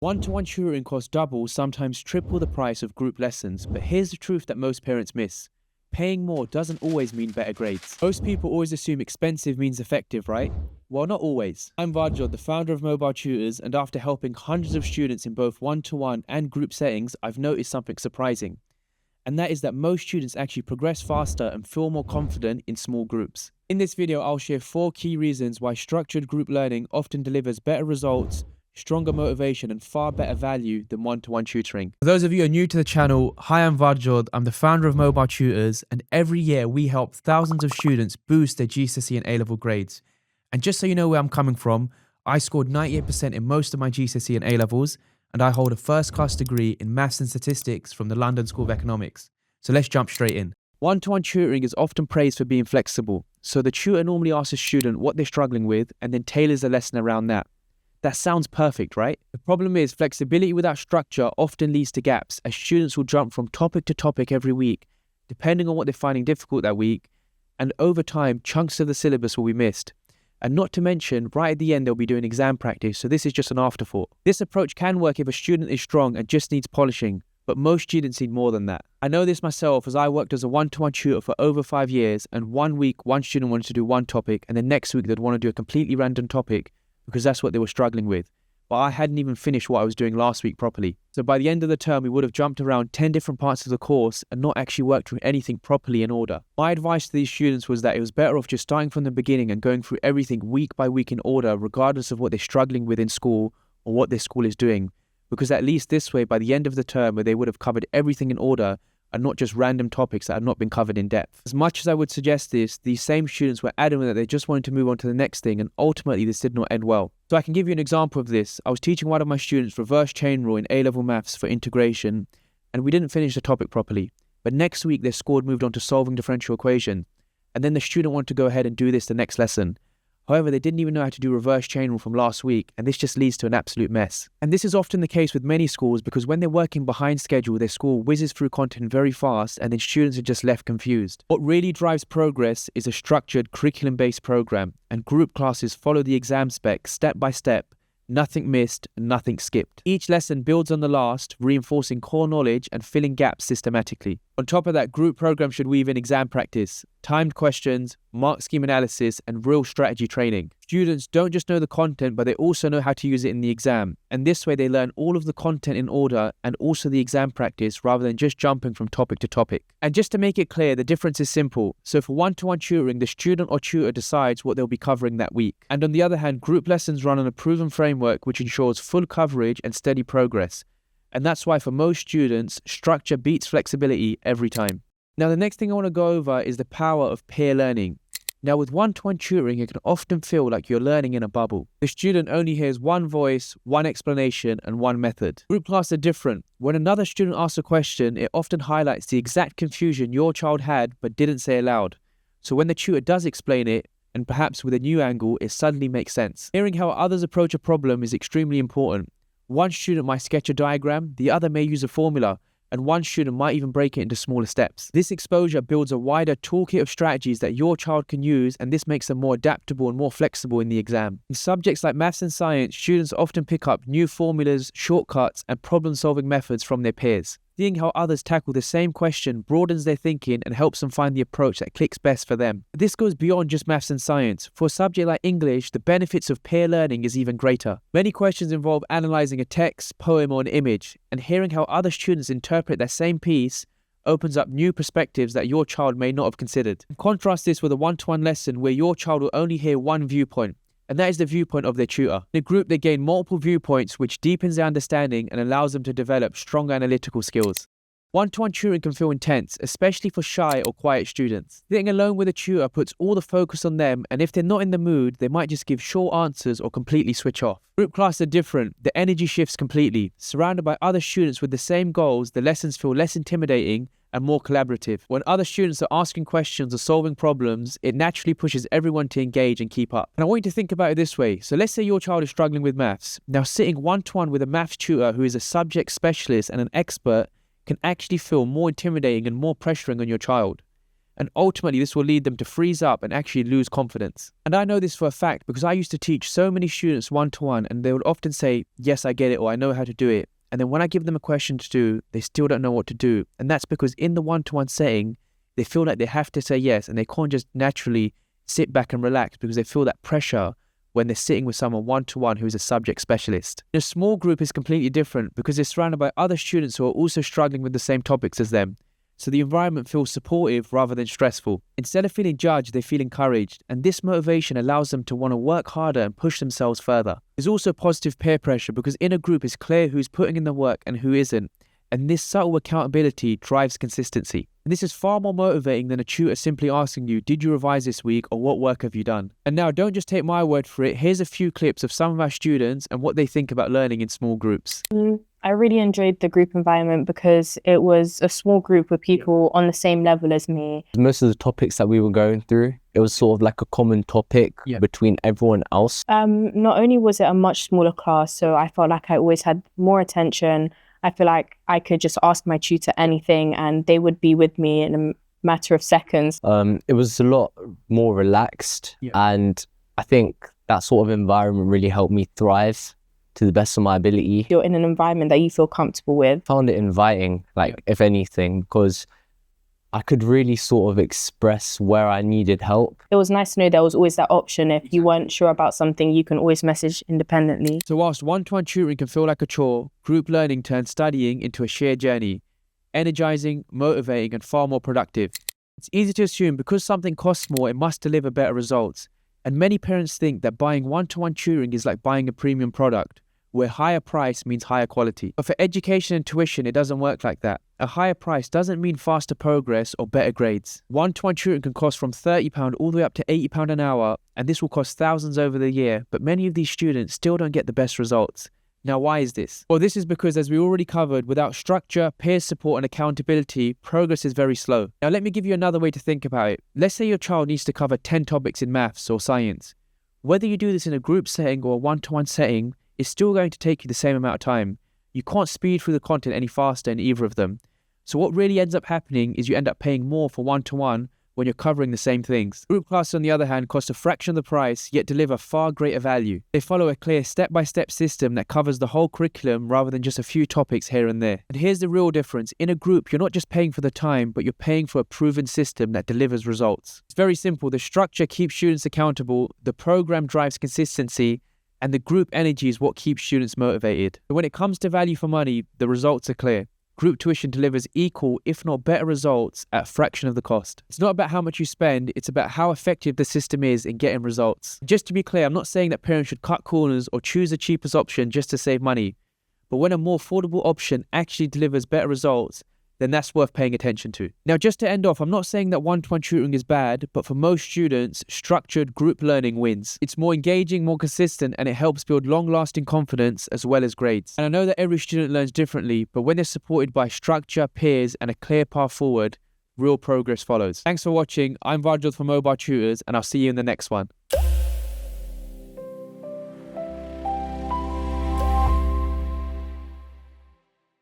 One-to-one tutoring costs double, sometimes triple the price of group lessons, but here's the truth that most parents miss. Paying more doesn't always mean better grades. Most people always assume expensive means effective, right? Well, not always. I'm Vajod, the founder of Mobile Tutors, and after helping hundreds of students in both one-to-one and group settings, I've noticed something surprising. And that is that most students actually progress faster and feel more confident in small groups. In this video, I'll share 4 key reasons why structured group learning often delivers better results, stronger motivation, and far better value than one-to-one tutoring. For those of you who are new to the channel, hi, I'm Vajod. I'm the founder of Mobile Tutors, and every year we help thousands of students boost their GCSE and A-level grades. And just so you know where I'm coming from, I scored 98% in most of my GCSE and A-levels, and I hold a first-class degree in Maths and Statistics from the London School of Economics. So let's jump straight in. One-to-one tutoring is often praised for being flexible. So the tutor normally asks a student what they're struggling with and then tailors a lesson around that. That sounds perfect, right? The problem is flexibility without structure often leads to gaps, as students will jump from topic to topic every week, depending on what they're finding difficult that week, and over time, chunks of the syllabus will be missed. And not to mention, right at the end, they'll be doing exam practice, so this is just an afterthought. This approach can work if a student is strong and just needs polishing, but most students need more than that. I know this myself, as I worked as a one-to-one tutor for over 5 years, and one week, one student wanted to do one topic, and the next week they'd want to do a completely random topic, because that's what they were struggling with. But I hadn't even finished what I was doing last week properly. So by the end of the term, we would have jumped around 10 different parts of the course and not actually worked through anything properly in order. My advice to these students was that it was better off just starting from the beginning and going through everything week by week in order, regardless of what they're struggling with in school or what their school is doing. Because at least this way, by the end of the term, they would have covered everything in order and not just random topics that had not been covered in depth. As much as I would suggest this, these same students were adamant that they just wanted to move on to the next thing, and ultimately this did not end well. So I can give you an example of this. I was teaching one of my students reverse chain rule in A-level maths for integration, and we didn't finish the topic properly. But next week their score moved on to solving differential equation, and then the student wanted to go ahead and do this the next lesson. However, they didn't even know how to do reverse chain rule from last week, and this just leads to an absolute mess. And this is often the case with many schools, because when they're working behind schedule, their school whizzes through content very fast, and then students are just left confused. What really drives progress is a structured curriculum-based program, and group classes follow the exam spec step by step, nothing missed, nothing skipped. Each lesson builds on the last, reinforcing core knowledge and filling gaps systematically. On top of that, group programs should weave in exam practice, timed questions, mark scheme analysis, and real strategy training. Students don't just know the content, but they also know how to use it in the exam. And this way they learn all of the content in order and also the exam practice, rather than just jumping from topic to topic. And just to make it clear, the difference is simple. So for one-to-one tutoring, the student or tutor decides what they'll be covering that week. And on the other hand, group lessons run on a proven framework which ensures full coverage and steady progress. And that's why for most students, structure beats flexibility every time. Now, the next thing I want to go over is the power of peer learning. Now, with one-to-one tutoring, it can often feel like you're learning in a bubble. The student only hears one voice, one explanation, and one method. Group classes are different. When another student asks a question, it often highlights the exact confusion your child had but didn't say aloud. So when the tutor does explain it, and perhaps with a new angle, it suddenly makes sense. Hearing how others approach a problem is extremely important. One student might sketch a diagram, the other may use a formula, and one student might even break it into smaller steps. This exposure builds a wider toolkit of strategies that your child can use, and this makes them more adaptable and more flexible in the exam. In subjects like maths and science, students often pick up new formulas, shortcuts, and problem-solving methods from their peers. Seeing how others tackle the same question broadens their thinking and helps them find the approach that clicks best for them. But this goes beyond just maths and science. For a subject like English, the benefits of peer learning is even greater. Many questions involve analysing a text, poem, or an image, and hearing how other students interpret that same piece opens up new perspectives that your child may not have considered. Contrast this with a one-to-one lesson where your child will only hear one viewpoint, and that is the viewpoint of their tutor. In a group, they gain multiple viewpoints, which deepens their understanding and allows them to develop strong analytical skills. One-to-one tutoring can feel intense, especially for shy or quiet students. Sitting alone with a tutor puts all the focus on them, and if they're not in the mood, they might just give short answers or completely switch off. Group classes are different. The energy shifts completely. Surrounded by other students with the same goals, the lessons feel less intimidating and more collaborative. When other students are asking questions or solving problems, it naturally pushes everyone to engage and keep up. And I want you to think about it this way. So let's say your child is struggling with maths. Now, sitting one-to-one with a maths tutor who is a subject specialist and an expert can actually feel more intimidating and more pressuring on your child. And ultimately, this will lead them to freeze up and actually lose confidence. And I know this for a fact because I used to teach so many students one-to-one, and they would often say, yes, I get it, or I know how to do it. And then when I give them a question to do, they still don't know what to do. And that's because in the one-to-one setting, they feel like they have to say yes, and they can't just naturally sit back and relax because they feel that pressure when they're sitting with someone one-to-one who is a subject specialist. In a small group is completely different because they're surrounded by other students who are also struggling with the same topics as them. So the environment feels supportive rather than stressful. Instead of feeling judged, they feel encouraged, and this motivation allows them to want to work harder and push themselves further. There's also positive peer pressure because in a group it's clear who's putting in the work and who isn't, and this subtle accountability drives consistency. And this is far more motivating than a tutor simply asking you, did you revise this week, or what work have you done? And now don't just take my word for it, here's a few clips of some of our students and what they think about learning in small groups. I really enjoyed the group environment because it was a small group with people on the same level as me. Most of the topics that we were going through, it was sort of like a common topic between everyone else. Not only was it a much smaller class, so I felt like I always had more attention. I feel like I could just ask my tutor anything and they would be with me in a matter of seconds. It was a lot more relaxed, and I think that sort of environment really helped me thrive to the best of my ability. You're in an environment that you feel comfortable with. Found it inviting, if anything, because I could really sort of express where I needed help. It was nice to know there was always that option. If you weren't sure about something, you can always message independently. So whilst one-to-one tutoring can feel like a chore, group learning turns studying into a shared journey, energizing, motivating, and far more productive. It's easy to assume because something costs more, it must deliver better results. And many parents think that buying one-to-one tutoring is like buying a premium product, where higher price means higher quality. But for education and tuition, it doesn't work like that. A higher price doesn't mean faster progress or better grades. One-to-one tutoring can cost from £30 all the way up to £80 an hour, and this will cost thousands over the year, but many of these students still don't get the best results. Now, why is this? Well, this is because, as we already covered, without structure, peer support, and accountability, progress is very slow. Now, let me give you another way to think about it. Let's say your child needs to cover 10 topics in maths or science. Whether you do this in a group setting or a one-to-one setting, it's still going to take you the same amount of time. You can't speed through the content any faster in either of them. So what really ends up happening is you end up paying more for one-to-one when you're covering the same things. Group classes, on the other hand, cost a fraction of the price, yet deliver far greater value. They follow a clear step-by-step system that covers the whole curriculum rather than just a few topics here and there. And here's the real difference. In a group, you're not just paying for the time, but you're paying for a proven system that delivers results. It's very simple. The structure keeps students accountable, the program drives consistency, and the group energy is what keeps students motivated. But when it comes to value for money, the results are clear. Group tuition delivers equal, if not better results at a fraction of the cost. It's not about how much you spend, it's about how effective the system is in getting results. Just to be clear, I'm not saying that parents should cut corners or choose the cheapest option just to save money. But when a more affordable option actually delivers better results, then that's worth paying attention to. Now, just to end off, I'm not saying that one-to-one tutoring is bad, but for most students, structured group learning wins. It's more engaging, more consistent, and it helps build long-lasting confidence as well as grades. And I know that every student learns differently, but when they're supported by structure, peers, and a clear path forward, real progress follows. Thanks for watching. I'm Vajra from Mobile Tutors, and I'll see you in the next one.